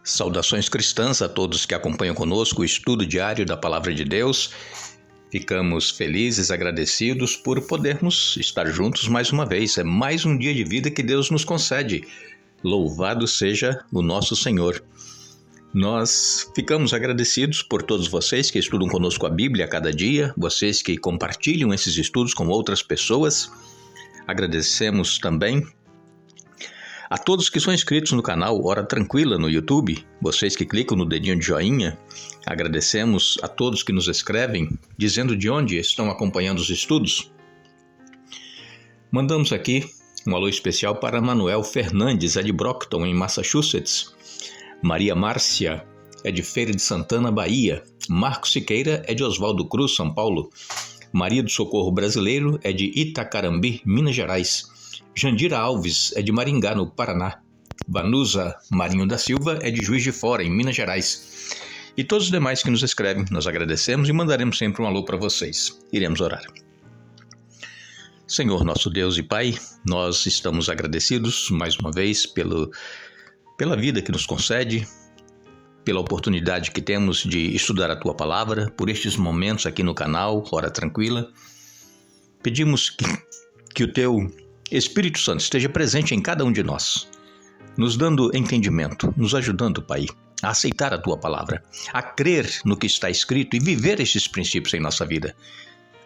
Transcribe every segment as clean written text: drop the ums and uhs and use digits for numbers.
Saudações cristãs a todos que acompanham conosco o estudo diário da Palavra de Deus. Ficamos felizes, agradecidos por podermos estar juntos mais uma vez. É mais um dia de vida que Deus nos concede. Louvado seja o nosso Senhor. Nós ficamos agradecidos por todos vocês que estudam conosco a Bíblia a cada dia, vocês que compartilham esses estudos com outras pessoas. Agradecemos também a todos que são inscritos no canal Hora Tranquila no YouTube, vocês que clicam no dedinho de joinha. Agradecemos a todos que nos escrevem, dizendo de onde estão acompanhando os estudos. Mandamos aqui um alô especial para Manuel Fernandes, é de Brockton, em Massachusetts. Maria Márcia é de Feira de Santana, Bahia. Marcos Siqueira é de Oswaldo Cruz, São Paulo. Maria do Socorro Brasileiro é de Itacarambi, Minas Gerais. Jandira Alves é de Maringá, no Paraná. Vanusa Marinho da Silva é de Juiz de Fora, em Minas Gerais. E todos os demais que nos escrevem, nós agradecemos e mandaremos sempre um alô para vocês. Iremos orar. Senhor nosso Deus e Pai, nós estamos agradecidos mais uma vez pela vida que nos concede, pela oportunidade que temos de estudar a Tua Palavra, por estes momentos aqui no canal Hora Tranquila. Pedimos que o Teu Espírito Santo esteja presente em cada um de nós, nos dando entendimento, nos ajudando, Pai, a aceitar a Tua Palavra, a crer no que está escrito e viver estes princípios em nossa vida.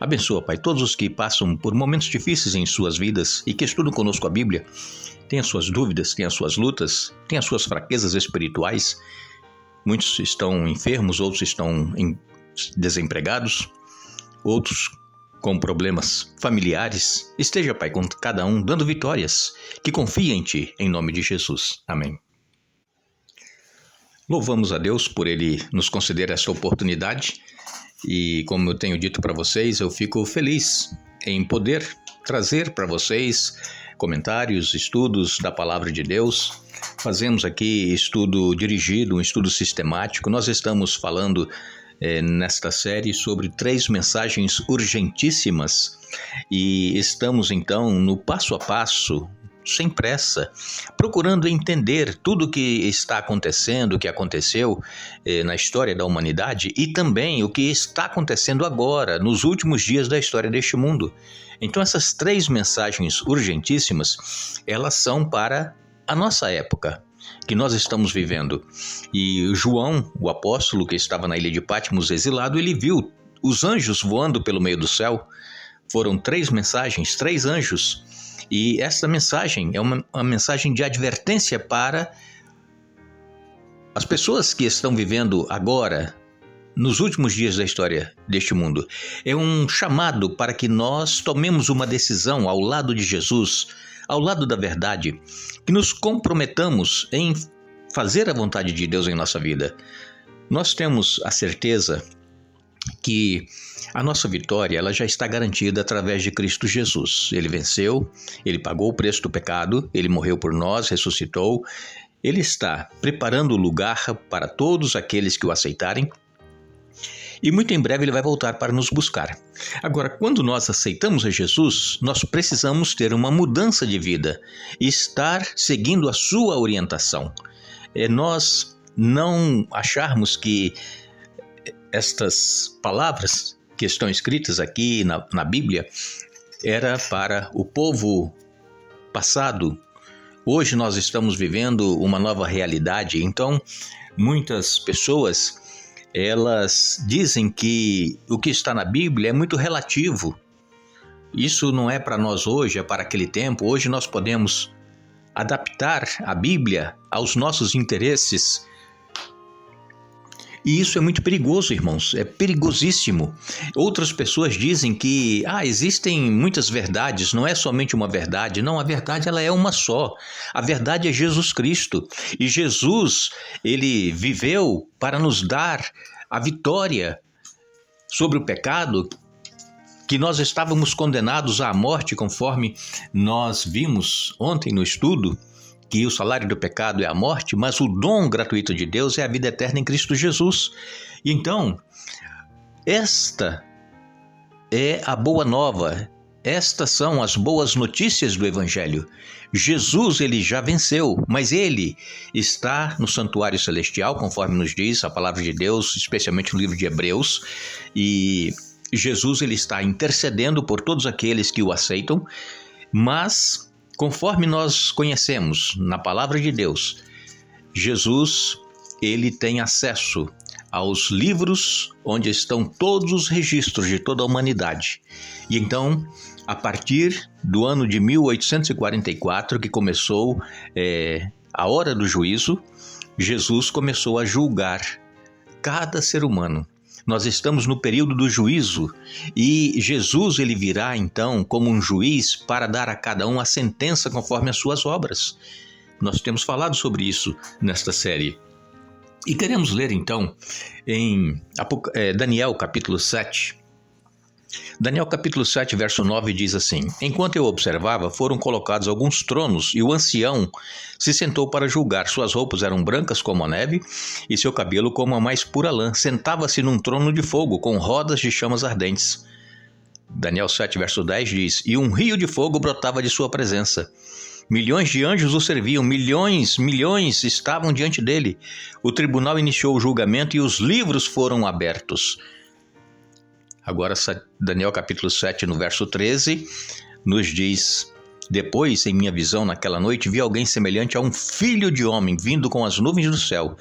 Abençoa, Pai, todos os que passam por momentos difíceis em suas vidas e que estudam conosco a Bíblia, têm as suas dúvidas, têm as suas lutas, têm as suas fraquezas espirituais. Muitos estão enfermos, outros estão desempregados, outros com problemas familiares. Esteja, Pai, com cada um, dando vitórias, que confia em Ti, em nome de Jesus. Amém. Louvamos a Deus por Ele nos conceder essa oportunidade e, como eu tenho dito para vocês, eu fico feliz em poder trazer para vocês comentários, estudos da Palavra de Deus. Fazemos aqui estudo dirigido, um estudo sistemático. Nós estamos falando nesta série sobre 3 mensagens urgentíssimas e estamos então no passo a passo, sem pressa, procurando entender tudo o que está acontecendo, o que aconteceu na história da humanidade e também o que está acontecendo agora, nos últimos dias da história deste mundo. Então essas 3 mensagens urgentíssimas, elas são para a nossa época, que nós estamos vivendo. E João, o apóstolo que estava na ilha de Patmos exilado, ele viu os anjos voando pelo meio do céu. Foram 3 mensagens, 3 anjos. E essa mensagem é uma mensagem de advertência para as pessoas que estão vivendo agora, nos últimos dias da história deste mundo. É um chamado para que nós tomemos uma decisão ao lado de Jesus, ao lado da verdade, que nos comprometamos em fazer a vontade de Deus em nossa vida. Nós temos a certeza que a nossa vitória ela já está garantida através de Cristo Jesus. Ele venceu, Ele pagou o preço do pecado, Ele morreu por nós, ressuscitou. Ele está preparando o lugar para todos aqueles que o aceitarem. E muito em breve Ele vai voltar para nos buscar. Agora, quando nós aceitamos a Jesus, nós precisamos ter uma mudança de vida e estar seguindo a sua orientação. Nós não acharmos que estas palavras que estão escritas aqui na Bíblia era para o povo passado. Hoje nós estamos vivendo uma nova realidade, então muitas pessoas elas dizem que o que está na Bíblia é muito relativo. Isso não é para nós hoje, é para aquele tempo. Hoje nós podemos adaptar a Bíblia aos nossos interesses. E isso é muito perigoso, irmãos, é perigosíssimo. Outras pessoas dizem que existem muitas verdades, não é somente uma verdade. Não, a verdade ela é uma só. A verdade é Jesus Cristo. E Jesus, Ele viveu para nos dar a vitória sobre o pecado, que nós estávamos condenados à morte, conforme nós vimos ontem no estudo, que o salário do pecado é a morte, mas o dom gratuito de Deus é a vida eterna em Cristo Jesus. E então, esta é a boa nova, estas são as boas notícias do Evangelho. Jesus, ele já venceu, mas ele está no santuário celestial, conforme nos diz a palavra de Deus, especialmente no livro de Hebreus, e Jesus, ele está intercedendo por todos aqueles que o aceitam, mas conforme nós conhecemos na palavra de Deus, Jesus, ele tem acesso aos livros onde estão todos os registros de toda a humanidade. E então, a partir do ano de 1844, que começou a hora do juízo, Jesus começou a julgar cada ser humano. Nós estamos no período do juízo e Jesus, ele virá então como um juiz para dar a cada um a sentença conforme as suas obras. Nós temos falado sobre isso nesta série. E queremos ler então em Daniel capítulo 7. Daniel capítulo 7, verso 9 diz assim: Enquanto eu observava, foram colocados alguns tronos, e o ancião se sentou para julgar. Suas roupas eram brancas como a neve, e seu cabelo como a mais pura lã. Sentava-se num trono de fogo, com rodas de chamas ardentes. Daniel 7, verso 10 diz: E um rio de fogo brotava de sua presença. Milhões de anjos o serviam, milhões estavam diante dele. O tribunal iniciou o julgamento e os livros foram abertos. Agora, Daniel capítulo 7, no verso 13, nos diz: Depois, em minha visão naquela noite, vi alguém semelhante a um filho de homem vindo com as nuvens do céu.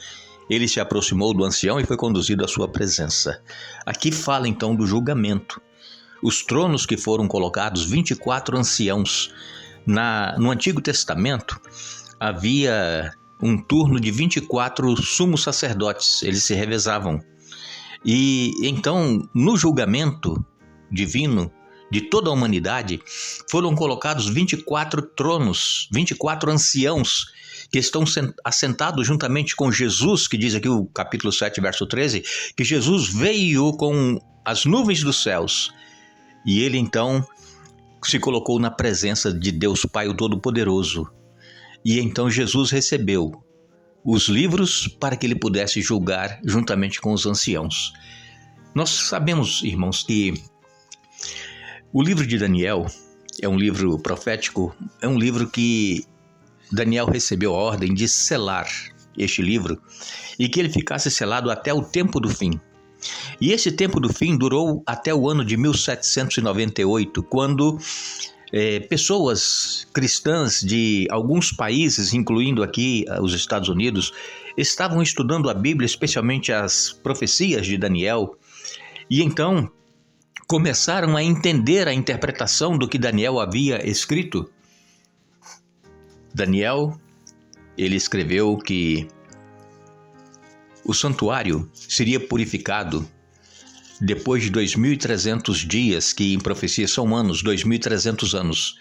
Ele se aproximou do ancião e foi conduzido à sua presença. Aqui fala então do julgamento. Os tronos que foram colocados, 24 anciãos. No Antigo Testamento, havia um turno de 24 sumos sacerdotes, eles se revezavam. E então, no julgamento divino de toda a humanidade, foram colocados 24 tronos, 24 anciãos, que estão assentados juntamente com Jesus, que diz aqui o capítulo 7, verso 13, que Jesus veio com as nuvens dos céus, e ele então se colocou na presença de Deus Pai, o Todo-Poderoso. E então Jesus recebeu os livros para que ele pudesse julgar juntamente com os anciãos. Nós sabemos, irmãos, que o livro de Daniel é um livro profético, é um livro que Daniel recebeu a ordem de selar este livro e que ele ficasse selado até o tempo do fim. E esse tempo do fim durou até o ano de 1798, quando pessoas cristãs de alguns países, incluindo aqui os Estados Unidos, estavam estudando a Bíblia, especialmente as profecias de Daniel, e então começaram a entender a interpretação do que Daniel havia escrito. Daniel, ele escreveu que o santuário seria purificado depois de 2.300 dias, que em profecia são anos, 2.300 anos.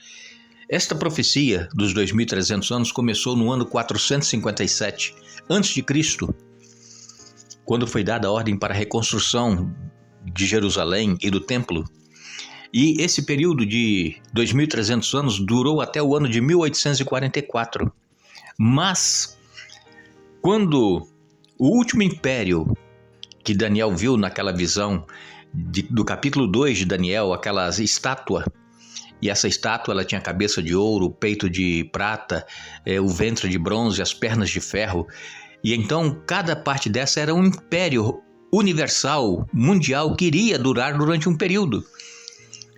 Esta profecia dos 2.300 anos começou no ano 457 a.C., quando foi dada a ordem para a reconstrução de Jerusalém e do templo. E esse período de 2.300 anos durou até o ano de 1844. Mas, quando o último império que Daniel viu naquela visão do capítulo 2 de Daniel, aquela estátua, e essa estátua ela tinha a cabeça de ouro, o peito de prata, o ventre de bronze, as pernas de ferro, e então cada parte dessa era um império universal, mundial, que iria durar durante um período.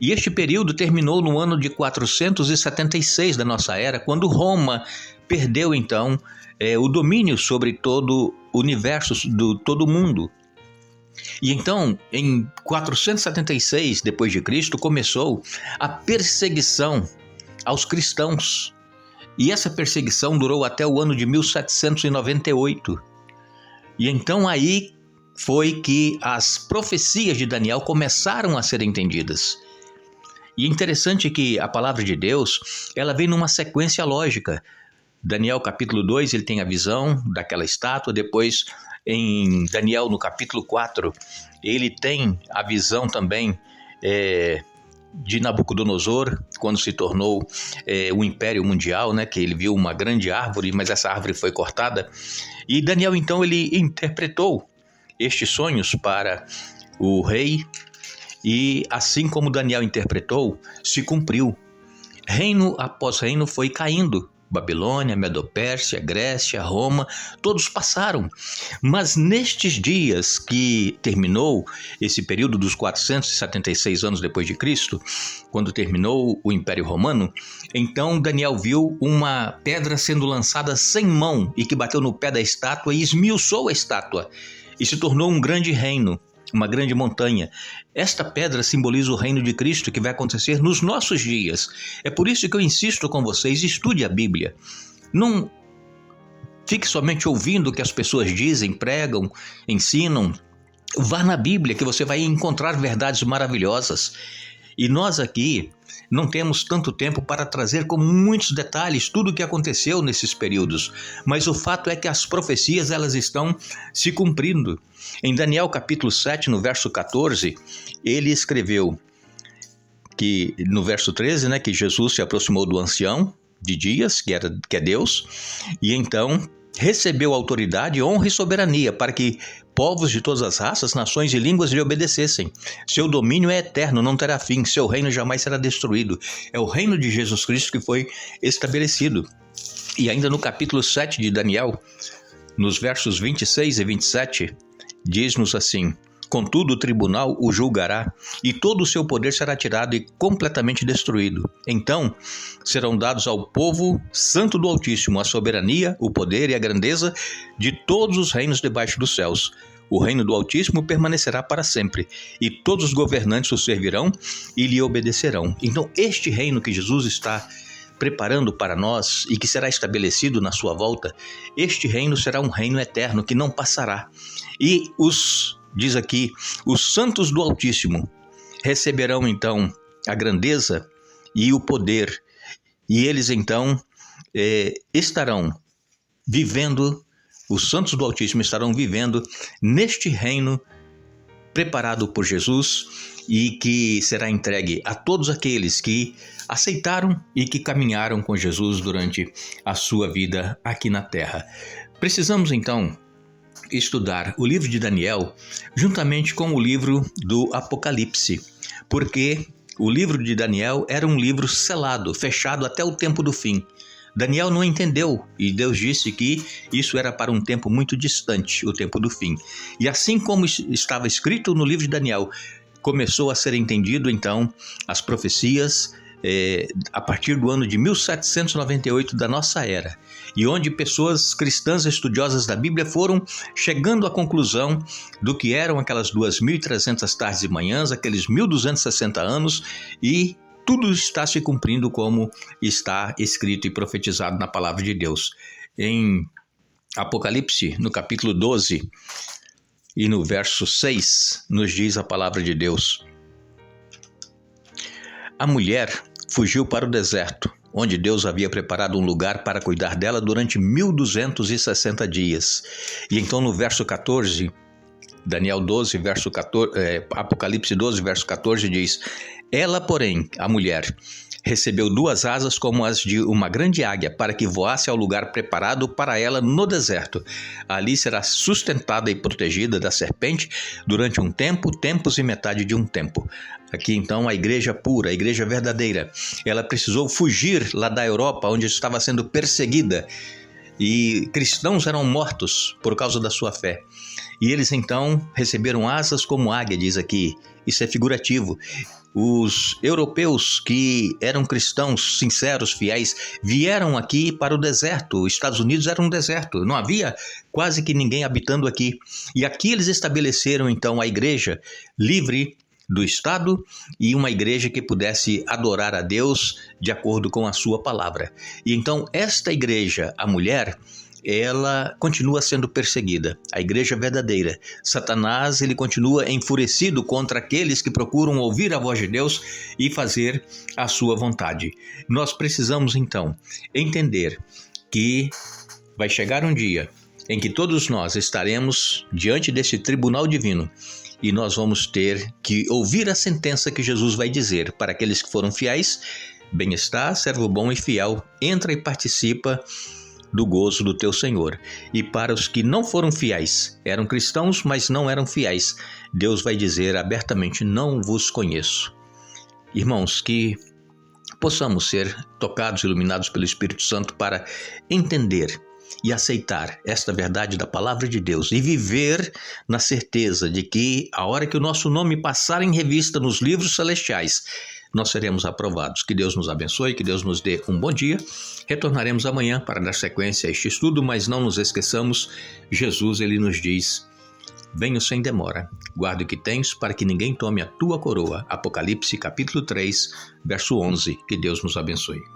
E este período terminou no ano de 476 da nossa era, quando Roma perdeu então o domínio sobre todo o universo, todo o mundo. E então, em 476 depois de Cristo, começou a perseguição aos cristãos. E essa perseguição durou até o ano de 1798. E então aí foi que as profecias de Daniel começaram a ser entendidas. E é interessante que a palavra de Deus, ela vem numa sequência lógica. Daniel capítulo 2, ele tem a visão daquela estátua. Depois, em Daniel no capítulo 4, ele tem a visão também de Nabucodonosor, quando se tornou o império mundial, né, que ele viu uma grande árvore, mas essa árvore foi cortada. E Daniel, então, ele interpretou estes sonhos para o rei, E assim como Daniel interpretou, se cumpriu. Reino após reino foi caindo. Babilônia, Medopérsia, Grécia, Roma, todos passaram. Mas nestes dias que terminou esse período dos 476 anos depois de Cristo, quando terminou o Império Romano, então Daniel viu uma pedra sendo lançada sem mão e que bateu no pé da estátua e esmiuçou a estátua e se tornou um grande reino, uma grande montanha. Esta pedra simboliza o reino de Cristo que vai acontecer nos nossos dias. É por isso que eu insisto com vocês, estude a Bíblia. Não fique somente ouvindo o que as pessoas dizem, pregam, ensinam. Vá na Bíblia que você vai encontrar verdades maravilhosas. E nós aqui não temos tanto tempo para trazer com muitos detalhes tudo o que aconteceu nesses períodos, mas o fato é que as profecias elas estão se cumprindo. Em Daniel capítulo 7, no verso 14, ele escreveu que no verso 13, que Jesus se aproximou do ancião de dias, que é Deus, e então recebeu autoridade, honra e soberania para que povos de todas as raças, nações e línguas lhe obedecessem. Seu domínio é eterno, não terá fim, seu reino jamais será destruído. É o reino de Jesus Cristo que foi estabelecido. E ainda no capítulo 7 de Daniel, nos versos 26 e 27, diz-nos assim: contudo, o tribunal o julgará, e todo o seu poder será tirado e completamente destruído. Então, serão dados ao povo santo do Altíssimo a soberania, o poder e a grandeza de todos os reinos debaixo dos céus. O reino do Altíssimo permanecerá para sempre, e todos os governantes o servirão e lhe obedecerão. Então, este reino que Jesus está preparando para nós e que será estabelecido na sua volta, este reino será um reino eterno que não passará. E diz aqui, os santos do Altíssimo receberão então a grandeza e o poder, e eles então estarão vivendo, os santos do Altíssimo estarão vivendo neste reino preparado por Jesus e que será entregue a todos aqueles que aceitaram e que caminharam com Jesus durante a sua vida aqui na terra. Precisamos então estudar o livro de Daniel juntamente com o livro do Apocalipse, porque o livro de Daniel era um livro selado, fechado até o tempo do fim. Daniel não entendeu e Deus disse que isso era para um tempo muito distante, o tempo do fim. E assim como estava escrito no livro de Daniel, começou a ser entendido então as profecias a partir do ano de 1798 da nossa era, e onde pessoas cristãs estudiosas da Bíblia foram chegando à conclusão do que eram aquelas 2.300 tardes e manhãs, aqueles 1.260 anos, e tudo está se cumprindo como está escrito e profetizado na palavra de Deus. Em Apocalipse, no capítulo 12 e no verso 6, nos diz a palavra de Deus: a mulher fugiu para o deserto, onde Deus havia preparado um lugar para cuidar dela durante 1.260 dias. E então no verso 14, Daniel 12, verso 14, Apocalipse 12, verso 14 diz: ela, porém, a mulher, recebeu 2 asas como as de uma grande águia, para que voasse ao lugar preparado para ela no deserto. Ali será sustentada e protegida da serpente durante um tempo, tempos e metade de um tempo. Aqui então a igreja pura, a igreja verdadeira, ela precisou fugir lá da Europa, onde estava sendo perseguida, e cristãos eram mortos por causa da sua fé. E eles então receberam asas como águia, diz aqui. Isso é figurativo. Os europeus que eram cristãos sinceros, fiéis, vieram aqui para o deserto. Os Estados Unidos era um deserto, não havia quase que ninguém habitando aqui. E aqui eles estabeleceram então a igreja livre do Estado e uma igreja que pudesse adorar a Deus de acordo com a sua palavra. E então esta igreja, a mulher, ela continua sendo perseguida, a igreja verdadeira. Satanás, ele continua enfurecido contra aqueles que procuram ouvir a voz de Deus e fazer a sua vontade. Nós precisamos então entender que vai chegar um dia em que todos nós estaremos diante desse tribunal divino e nós vamos ter que ouvir a sentença que Jesus vai dizer para aqueles que foram fiéis: bem está, servo bom e fiel, entra e participa do gozo do teu Senhor. E para os que não foram fiéis, eram cristãos, mas não eram fiéis, Deus vai dizer abertamente: não vos conheço. Irmãos, que possamos ser tocados e iluminados pelo Espírito Santo para entender e aceitar esta verdade da palavra de Deus e viver na certeza de que a hora que o nosso nome passar em revista nos livros celestiais, nós seremos aprovados. Que Deus nos abençoe, que Deus nos dê um bom dia. Retornaremos amanhã para dar sequência a este estudo, mas não nos esqueçamos, Jesus, ele nos diz: venho sem demora, guarda o que tens para que ninguém tome a tua coroa. Apocalipse capítulo 3, verso 11. Que Deus nos abençoe.